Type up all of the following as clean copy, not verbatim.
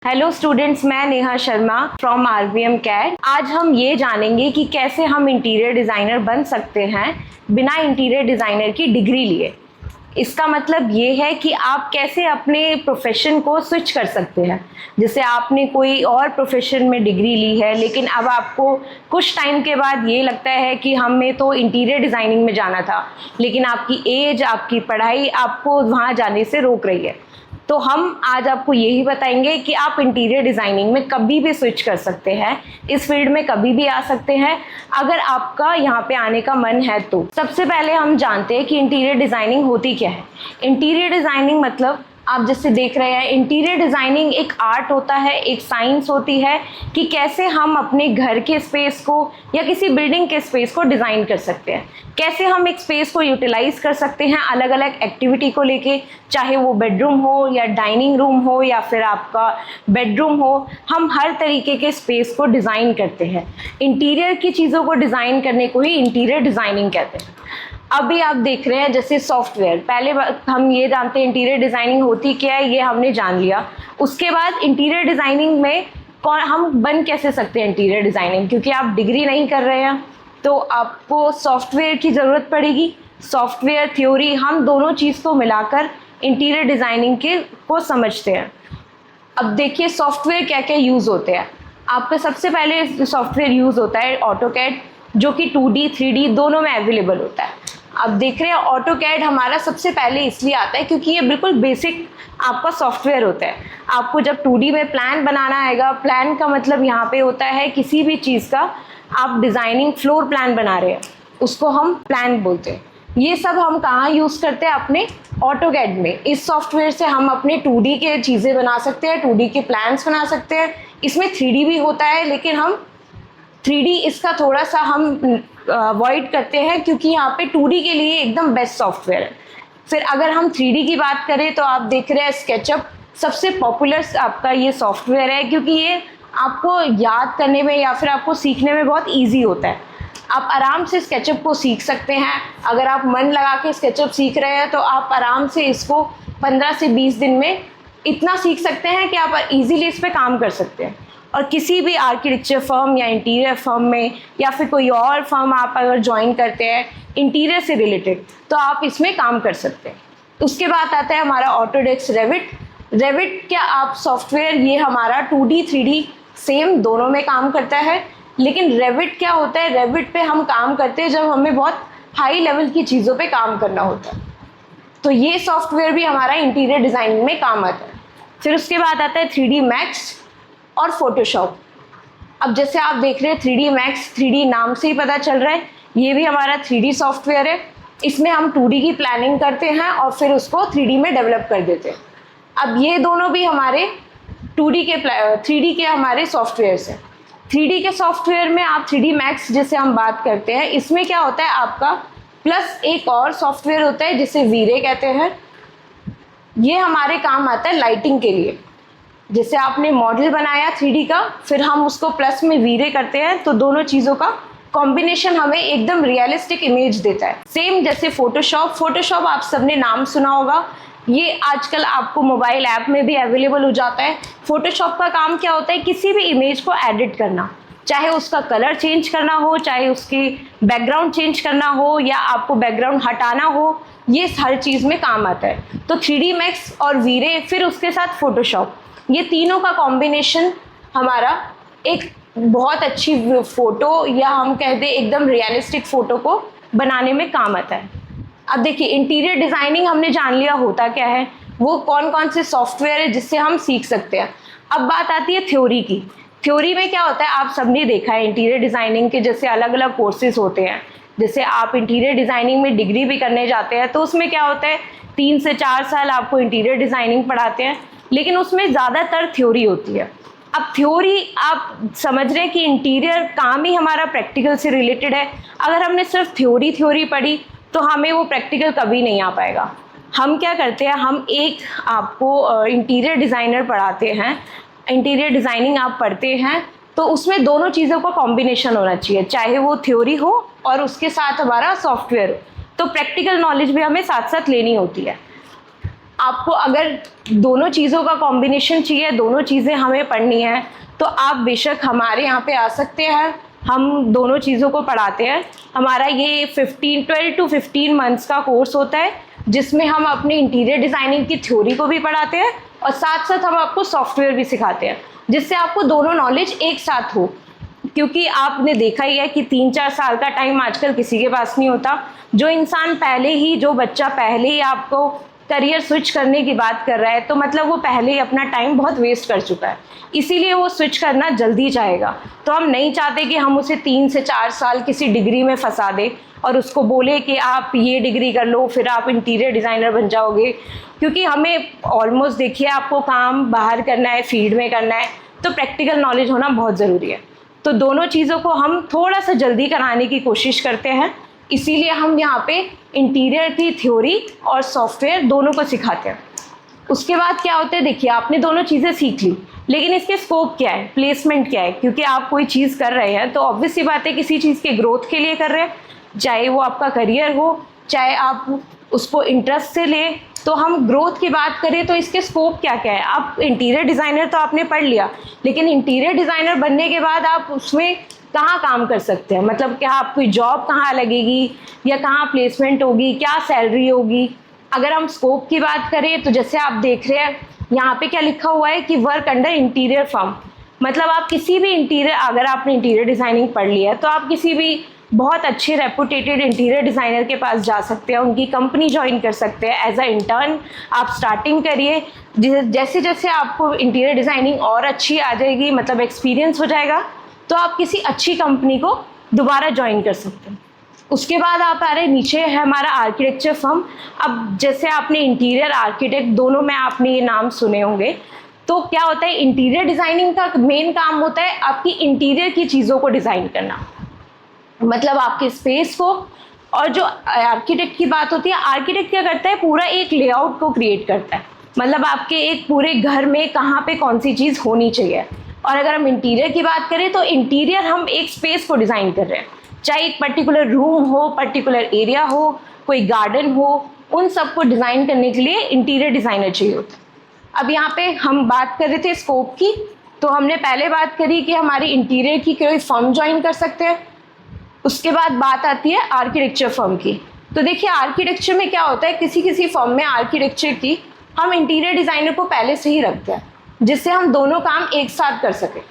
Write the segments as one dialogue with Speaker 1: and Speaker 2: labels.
Speaker 1: Hello students, मैं Neha Sharma from RVM CAD. आज हम ये जानेंगे कि कैसे हम इंटीरियर डिज़ाइनर बन सकते हैं बिना इंटीरियर डिज़ाइनर की डिग्री लिए। इसका मतलब ये है कि आप कैसे अपने प्रोफेशन को स्विच कर सकते हैं। जैसे आपने कोई और प्रोफेशन में डिग्री ली है, लेकिन अब आपको कुछ टाइम के बाद ये लगता है कि हमें तो इंटीरियर डिज़ाइनिंग में जाना था, लेकिन आपकी एज, आपकी पढ़ाई आपको वहाँ जाने से रोक रही है। तो हम आज आपको यही बताएंगे कि आप इंटीरियर डिज़ाइनिंग में कभी भी स्विच कर सकते हैं, इस फील्ड में कभी भी आ सकते हैं अगर आपका यहाँ पे आने का मन है तो। सबसे पहले हम जानते हैं कि इंटीरियर डिज़ाइनिंग होती क्या है। इंटीरियर डिज़ाइनिंग मतलब आप जैसे देख रहे हैं, इंटीरियर डिज़ाइनिंग एक आर्ट होता है, एक साइंस होती है कि कैसे हम अपने घर के स्पेस को या किसी बिल्डिंग के स्पेस को डिज़ाइन कर सकते हैं, कैसे हम एक स्पेस को यूटिलाइज कर सकते हैं अलग अलग एक्टिविटी को लेके, चाहे वो बेडरूम हो या डाइनिंग रूम हो या फिर आपका बेडरूम हो। हम हर तरीके के स्पेस को डिज़ाइन करते हैं। इंटीरियर की चीज़ों को डिज़ाइन करने को ही इंटीरियर डिज़ाइनिंग कहते हैं। अभी आप देख रहे हैं जैसे सॉफ्टवेयर, पहले हम ये जानते हैं इंटीरियर डिज़ाइनिंग होती क्या है, ये हमने जान लिया। उसके बाद इंटीरियर डिज़ाइनिंग में हम बन कैसे सकते हैं इंटीरियर डिज़ाइनिंग, क्योंकि आप डिग्री नहीं कर रहे हैं तो आपको सॉफ्टवेयर की ज़रूरत पड़ेगी। सॉफ्टवेयर, थ्योरी, हम दोनों चीज़ को मिलाकर इंटीरियर डिज़ाइनिंग को समझते हैं। अब देखिए सॉफ्टवेयर क्या क्या यूज़ होते हैं। आपका सबसे पहले सॉफ्टवेयर यूज़ होता है ऑटोकैड, जो कि 2D 3D दोनों में अवेलेबल होता है। अब देख रहे हैं ऑटोकैड हमारा सबसे पहले इसलिए आता है क्योंकि ये बिल्कुल बेसिक आपका सॉफ्टवेयर होता है। आपको जब 2D में प्लान बनाना आएगा, प्लान का मतलब यहाँ पे होता है किसी भी चीज़ का आप डिज़ाइनिंग फ्लोर प्लान बना रहे हैं, उसको हम प्लान बोलते हैं। ये सब हम कहाँ यूज़ करते हैं? अपने ऑटोकैड में। इस सॉफ्टवेयर से हम अपने 2D के चीज़ें बना सकते हैं, 2D के प्लान्स बना सकते हैं। इसमें 3D भी होता है, लेकिन हम 3D इसका थोड़ा सा हम अवॉइड करते हैं क्योंकि यहाँ पे 2D के लिए एकदम बेस्ट सॉफ्टवेयर है। फिर अगर हम 3D की बात करें तो आप देख रहे हैं स्केचअप सबसे पॉपुलर आपका ये सॉफ्टवेयर है, क्योंकि ये आपको याद करने में या फिर आपको सीखने में बहुत ईजी होता है। आप आराम से स्केचअप को सीख सकते हैं। अगर आप मन लगा के स्केचअप सीख रहे हैं तो आप आराम से इसको 15 से 20 दिन में इतना सीख सकते हैं कि आप इजीली इस पर काम कर सकते हैं। और किसी भी आर्किटेक्चर फर्म या इंटीरियर फर्म में या फिर कोई और फर्म आप अगर ज्वाइन करते हैं इंटीरियर से रिलेटेड, तो आप इसमें काम कर सकते हैं। उसके बाद आता है हमारा ऑटोडेस्क रेविट। रेविट क्या आप सॉफ्टवेयर, ये हमारा 2D 3D सेम दोनों में काम करता है, लेकिन रेविट क्या होता है? रेविट पे हम काम करते हैं जब हमें बहुत हाई लेवल की चीज़ों पे काम करना होता है, तो ये सॉफ्टवेयर भी हमारा इंटीरियर डिज़ाइनिंग में काम आता है। फिर उसके बाद आता है 3D मैक्स और फोटोशॉप। अब जैसे आप देख रहे हैं 3D मैक्स, 3D नाम से ही पता चल रहा है, ये भी हमारा 3D सॉफ्टवेयर है। इसमें हम 2D की प्लानिंग करते हैं और फिर उसको 3D में डेवलप कर देते हैं। अब ये दोनों भी हमारे 3D के हमारे सॉफ्टवेयर्स हैं। 3D के सॉफ्टवेयर में आप 3D मैक्स जिसे हम बात करते हैं, इसमें क्या होता है आपका, प्लस एक और सॉफ्टवेयर होता है जिसे वीरे कहते हैं। ये हमारे काम आता है लाइटिंग के लिए। जैसे आपने मॉडल बनाया 3D का, फिर हम उसको प्लस में वीरे करते हैं, तो दोनों चीज़ों का कॉम्बिनेशन हमें एकदम रियलिस्टिक इमेज देता है। सेम जैसे फोटोशॉप आप सबने नाम सुना होगा, ये आजकल आपको मोबाइल ऐप में भी अवेलेबल हो जाता है। फोटोशॉप का काम क्या होता है? किसी भी इमेज को एडिट करना, चाहे उसका कलर चेंज करना हो, चाहे उसकी बैकग्राउंड चेंज करना हो, या आपको बैकग्राउंड हटाना हो, ये हर चीज़ में काम आता है। तो 3D मैक्स और वीरे, फिर उसके साथ फोटोशॉप, ये तीनों का कॉम्बिनेशन हमारा एक बहुत अच्छी फ़ोटो, या हम कह दें एकदम रियलिस्टिक फ़ोटो को बनाने में काम आता है। अब देखिए इंटीरियर डिज़ाइनिंग हमने जान लिया होता क्या है, वो कौन कौन से सॉफ्टवेयर है जिससे हम सीख सकते हैं। अब बात आती है थ्योरी की। थ्योरी में क्या होता है? आप सबने देखा है इंटीरियर डिज़ाइनिंग के जैसे अलग अलग कोर्सेज होते हैं। जैसे आप इंटीरियर डिज़ाइनिंग में डिग्री भी करने जाते हैं तो उसमें क्या होता है, 3 से 4 साल आपको इंटीरियर डिज़ाइनिंग पढ़ाते हैं, लेकिन उसमें ज़्यादातर थ्योरी होती है। अब थ्योरी आप समझ रहे हैं कि इंटीरियर काम ही हमारा प्रैक्टिकल से रिलेटेड है। अगर हमने सिर्फ थ्योरी पढ़ी तो हमें वो प्रैक्टिकल कभी नहीं आ पाएगा। हम क्या करते हैं, हम एक आपको इंटीरियर डिज़ाइनर पढ़ाते हैं, इंटीरियर डिज़ाइनिंग आप पढ़ते हैं, तो उसमें दोनों चीज़ों का कॉम्बिनेशन होना चाहिए, चाहे वो थ्योरी हो और उसके साथ हमारा सॉफ्टवेयर हो। तो प्रैक्टिकल नॉलेज भी हमें साथ साथ लेनी होती है। आपको अगर दोनों चीज़ों का कॉम्बिनेशन चाहिए, दोनों चीज़ें हमें पढ़नी है, तो आप बेशक हमारे यहाँ पे आ सकते हैं। हम दोनों चीज़ों को पढ़ाते हैं। हमारा ये 12 to 15 मंथ्स का कोर्स होता है, जिसमें हम अपने इंटीरियर डिज़ाइनिंग की थ्योरी को भी पढ़ाते हैं और साथ साथ हम आपको सॉफ्टवेयर भी सिखाते हैं, जिससे आपको दोनों नॉलेज एक साथ हो। क्योंकि आपने देखा ही है कि 3-4 साल का टाइम आजकल किसी के पास नहीं होता। जो बच्चा पहले ही आपको करियर स्विच करने की बात कर रहा है, तो मतलब वो पहले ही अपना टाइम बहुत वेस्ट कर चुका है, इसीलिए वो स्विच करना जल्दी चाहेगा। तो हम नहीं चाहते कि हम उसे 3 से 4 साल किसी डिग्री में फंसा दें और उसको बोले कि आप ये डिग्री कर लो फिर आप इंटीरियर डिज़ाइनर बन जाओगे। क्योंकि हमें ऑलमोस्ट, देखिए, आपको काम बाहर करना है, फील्ड में करना है, तो प्रैक्टिकल नॉलेज होना बहुत ज़रूरी है। तो दोनों चीज़ों को हम थोड़ा सा जल्दी कराने की कोशिश करते हैं, इसीलिए हम यहाँ पे इंटीरियर की थ्योरी और सॉफ्टवेयर दोनों को सिखाते हैं। उसके बाद क्या होता है, देखिए, आपने दोनों चीज़ें सीख ली, लेकिन इसके स्कोप क्या है, प्लेसमेंट क्या है। क्योंकि आप कोई चीज़ कर रहे हैं तो ऑब्वियस सी बात है किसी चीज़ के ग्रोथ के लिए कर रहे हैं, चाहे वो आपका करियर हो, चाहे आप उसको इंटरेस्ट से लें। तो हम ग्रोथ की बात करें तो इसके स्कोप क्या क्या है। आप इंटीरियर डिज़ाइनर तो आपने पढ़ लिया, लेकिन इंटीरियर डिज़ाइनर बनने के बाद आप उसमें कहाँ काम कर सकते हैं, मतलब क्या आपकी जॉब कहाँ लगेगी या कहाँ प्लेसमेंट होगी, क्या सैलरी होगी। अगर हम स्कोप की बात करें तो जैसे आप देख रहे हैं यहाँ पे क्या लिखा हुआ है कि वर्क अंडर इंटीरियर फर्म। मतलब आप किसी भी इंटीरियर, अगर आपने इंटीरियर डिज़ाइनिंग पढ़ लिया है तो आप किसी भी बहुत अच्छे रेपुटेटेड इंटीरियर डिज़ाइनर के पास जा सकते हैं, उनकी कंपनी ज्वाइन कर सकते हैं एज अ इंटर्न। आप स्टार्टिंग करिए, जैसे जैसे आपको इंटीरियर डिज़ाइनिंग और अच्छी आ जाएगी, मतलब एक्सपीरियंस हो जाएगा, तो आप किसी अच्छी कंपनी को दोबारा ज्वाइन कर सकते हैं। उसके बाद आप आ रहे नीचे है हमारा आर्किटेक्चर फर्म। अब जैसे आपने इंटीरियर, आर्किटेक्ट, दोनों में आपने ये नाम सुने होंगे। तो क्या होता है, इंटीरियर डिज़ाइनिंग का मेन काम होता है आपकी इंटीरियर की चीज़ों को डिज़ाइन करना, मतलब आपके स्पेस को। और जो आर्किटेक्ट की बात होती है, आर्किटेक्ट क्या करता है, पूरा एक लेआउट को क्रिएट करता है, मतलब आपके एक पूरे घर में कहाँ पे कौन सी चीज़ होनी चाहिए। और अगर हम इंटीरियर की बात करें तो इंटीरियर हम एक स्पेस को डिज़ाइन कर रहे हैं, चाहे एक पर्टिकुलर रूम हो, पर्टिकुलर एरिया हो, कोई गार्डन हो, उन सब को डिज़ाइन करने के लिए इंटीरियर डिज़ाइनर चाहिए होता है। अब यहाँ पे हम बात कर रहे थे स्कोप की, तो हमने पहले बात करी कि हमारी इंटीरियर की कोई फर्म ज्वाइन कर सकते हैं। उसके बाद बात आती है आर्किटेक्चर फर्म की। तो देखिए, आर्किटेक्चर में क्या होता है, किसी किसी फर्म में आर्किटेक्चर की हम इंटीरियर डिज़ाइनर को पहले से ही रखते हैं, जिससे हम दोनों काम एक साथ कर सकें।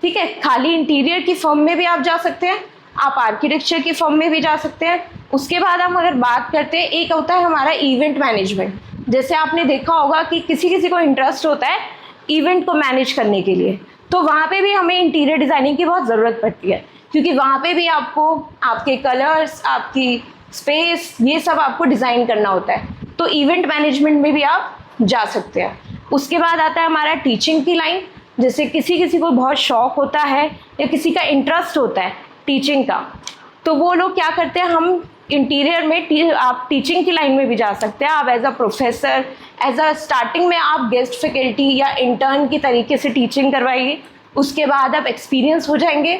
Speaker 1: ठीक है, खाली इंटीरियर की फर्म में भी आप जा सकते हैं, आप आर्किटेक्चर की फर्म में भी जा सकते हैं। उसके बाद हम अगर बात करते हैं, एक होता है हमारा इवेंट मैनेजमेंट। जैसे आपने देखा होगा कि किसी किसी को इंटरेस्ट होता है इवेंट को मैनेज करने के लिए, तो वहाँ पे भी हमें इंटीरियर डिज़ाइनिंग की बहुत ज़रूरत पड़ती है, क्योंकि वहाँ पे भी आपको आपके कलर्स, आपकी स्पेस, ये सब आपको डिज़ाइन करना होता है। तो इवेंट मैनेजमेंट में भी आप जा सकते हैं। उसके बाद आता है हमारा टीचिंग की लाइन। जैसे किसी किसी को बहुत शौक होता है या किसी का इंटरेस्ट होता है टीचिंग का, तो वो लोग क्या करते हैं, हम इंटीरियर में आप टीचिंग की लाइन में भी जा सकते हैं। आप as a professor, as a starting में आप गेस्ट फैकल्टी या इंटर्न की तरीके से टीचिंग करवाइए। उसके बाद आप एक्सपीरियंस हो जाएंगे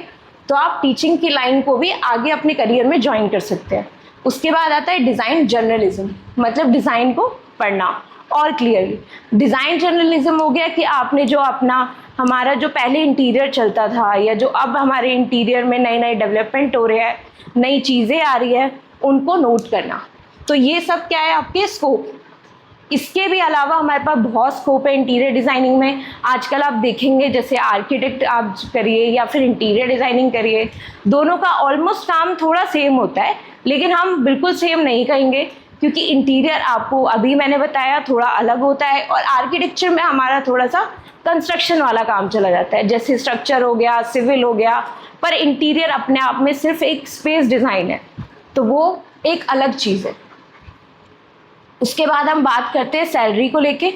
Speaker 1: तो आप टीचिंग की लाइन को भी आगे अपने करियर में ज्वाइन कर सकते हैं। उसके बाद आता है डिज़ाइन जर्नलिज्म, मतलब डिज़ाइन को पढ़ना और क्लियरली। डिज़ाइन जर्नलिज्म हो गया कि आपने जो अपना, हमारा जो पहले इंटीरियर चलता था या जो अब हमारे इंटीरियर में नए नए डेवलपमेंट हो रहे हैं, नई चीज़ें आ रही है, उनको नोट करना। तो ये सब क्या है, आपके स्कोप। इसके भी अलावा हमारे पास बहुत स्कोप है इंटीरियर डिज़ाइनिंग में। आजकल आप देखेंगे, जैसे आर्किटेक्ट आप करिए या फिर इंटीरियर डिज़ाइनिंग करिए, दोनों का ऑलमोस्ट काम थोड़ा सेम होता है, लेकिन हम बिल्कुल सेम नहीं कहेंगे, क्योंकि इंटीरियर आपको अभी मैंने बताया थोड़ा अलग होता है, और आर्किटेक्चर में हमारा थोड़ा सा कंस्ट्रक्शन वाला काम चला जाता है, जैसे स्ट्रक्चर हो गया, सिविल हो गया। पर इंटीरियर अपने आप में सिर्फ एक स्पेस डिज़ाइन है, तो वो एक अलग चीज़ है। उसके बाद हम बात करते हैं सैलरी को लेके।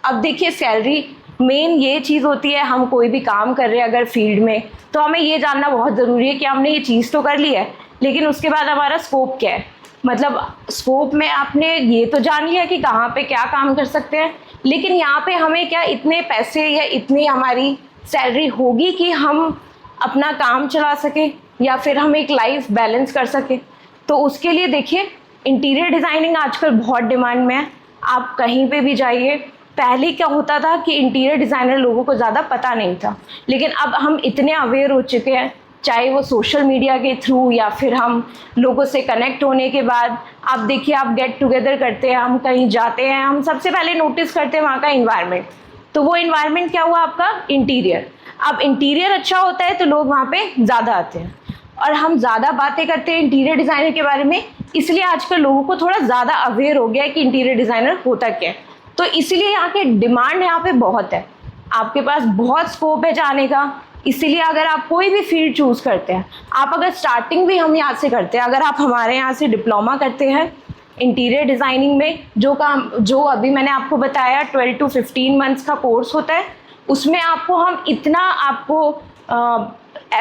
Speaker 1: अब देखिए, सैलरी मेन ये चीज़ होती है, हम कोई भी काम कर रहे हैं अगर फील्ड में, तो हमें ये जानना बहुत ज़रूरी है कि हमने ये चीज़ तो कर ली है, लेकिन उसके बाद हमारा स्कोप क्या है। मतलब स्कोप में आपने ये तो जान लिया कि कहाँ पे क्या काम कर सकते हैं, लेकिन यहाँ पे हमें क्या इतने पैसे या इतनी हमारी सैलरी होगी कि हम अपना काम चला सकें या फिर हम एक लाइफ बैलेंस कर सकें। तो उसके लिए देखिए, इंटीरियर डिज़ाइनिंग आजकल बहुत डिमांड में है। आप कहीं पे भी जाइए, पहले क्या होता था कि इंटीरियर डिज़ाइनर लोगों को ज़्यादा पता नहीं था, लेकिन अब हम इतने अवेयर हो चुके हैं, चाहे वो सोशल मीडिया के थ्रू या फिर हम लोगों से कनेक्ट होने के बाद। आप देखिए, आप गेट टुगेदर करते हैं, हम कहीं जाते हैं, हम सबसे पहले नोटिस करते हैं वहाँ का इन्वायरमेंट। तो वो इन्वायरमेंट क्या हुआ आपका? इंटीरियर। अब इंटीरियर अच्छा होता है तो लोग वहाँ पे ज़्यादा आते हैं, और हम ज़्यादा बातें करते हैं इंटीरियर डिज़ाइनर के बारे में, इसलिए आजकल लोगों को थोड़ा ज़्यादा अवेयर हो गया है कि इंटीरियर डिज़ाइनर होता क्या है। तो इसलिए यहाँ के डिमांड यहाँ पे बहुत है, आपके पास बहुत स्कोप है जाने का। इसीलिए अगर आप कोई भी फील्ड चूज़ करते हैं, आप अगर स्टार्टिंग भी हम यहाँ से करते हैं, अगर आप हमारे यहाँ से डिप्लोमा करते हैं इंटीरियर डिज़ाइनिंग में, जो अभी मैंने आपको बताया 12 to 15 मंथ्स का कोर्स होता है, उसमें आपको हम इतना आपको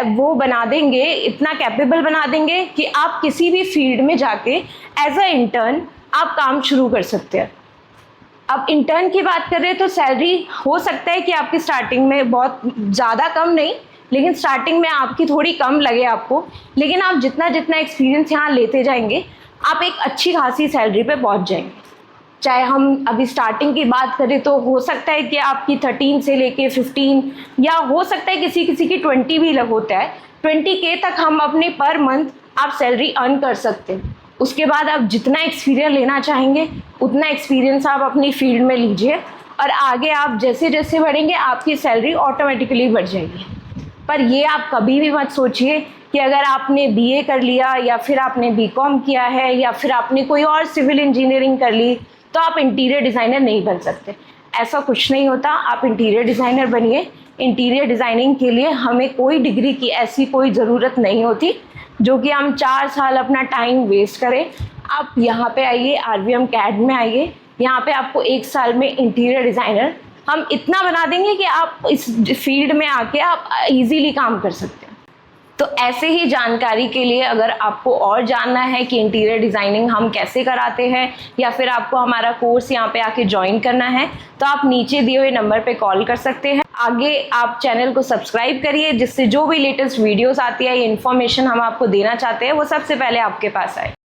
Speaker 1: वो बना देंगे, इतना कैपेबल बना देंगे कि आप किसी भी फील्ड में जाके एज अ इंटर्न आप काम शुरू कर सकते हैं। अब इंटर्न की बात कर रहे हैं तो सैलरी हो सकता है कि आपकी स्टार्टिंग में बहुत ज़्यादा कम नहीं, लेकिन स्टार्टिंग में आपकी थोड़ी कम लगे आपको, लेकिन आप जितना जितना एक्सपीरियंस यहाँ लेते जाएंगे आप एक अच्छी खासी सैलरी पे पहुँच जाएंगे। चाहे हम अभी स्टार्टिंग की बात करें तो हो सकता है कि आपकी 13 से लेके 15, या हो सकता है किसी किसी की 20 भी होता है, 20K तक हम अपने पर मंथ आप सैलरी अर्न कर सकते हैं। उसके बाद आप जितना एक्सपीरियंस लेना चाहेंगे उतना एक्सपीरियंस आप अपनी फील्ड में लीजिए, और आगे आप जैसे जैसे बढ़ेंगे आपकी सैलरी ऑटोमेटिकली बढ़ जाएगी। पर ये आप कभी भी मत सोचिए कि अगर आपने BA कर लिया या फिर आपने BCom किया है या फिर आपने कोई और सिविल इंजीनियरिंग कर ली तो आप इंटीरियर डिज़ाइनर नहीं बन सकते। ऐसा कुछ नहीं होता, आप इंटीरियर डिज़ाइनर बनिए। इंटीरियर डिज़ाइनिंग के लिए हमें कोई डिग्री की ऐसी कोई ज़रूरत नहीं होती जो कि हम 4 साल अपना टाइम वेस्ट करें। आप यहाँ पे आइए, RVM CAD में आइए, यहाँ पे आपको 1 साल में इंटीरियर डिज़ाइनर हम इतना बना देंगे कि आप इस फील्ड में आके आप इजीली काम कर सकते हैं। तो ऐसे ही जानकारी के लिए अगर आपको और जानना है कि इंटीरियर डिज़ाइनिंग हम कैसे कराते हैं या फिर आपको हमारा कोर्स यहाँ पे आके ज्वाइन करना है, तो आप नीचे दिए हुए नंबर पे कॉल कर सकते हैं। आगे आप चैनल को सब्सक्राइब करिए, जिससे जो भी लेटेस्ट वीडियोस आती है, ये इन्फॉर्मेशन हम आपको देना चाहते हैं वो सबसे पहले आपके पास आए।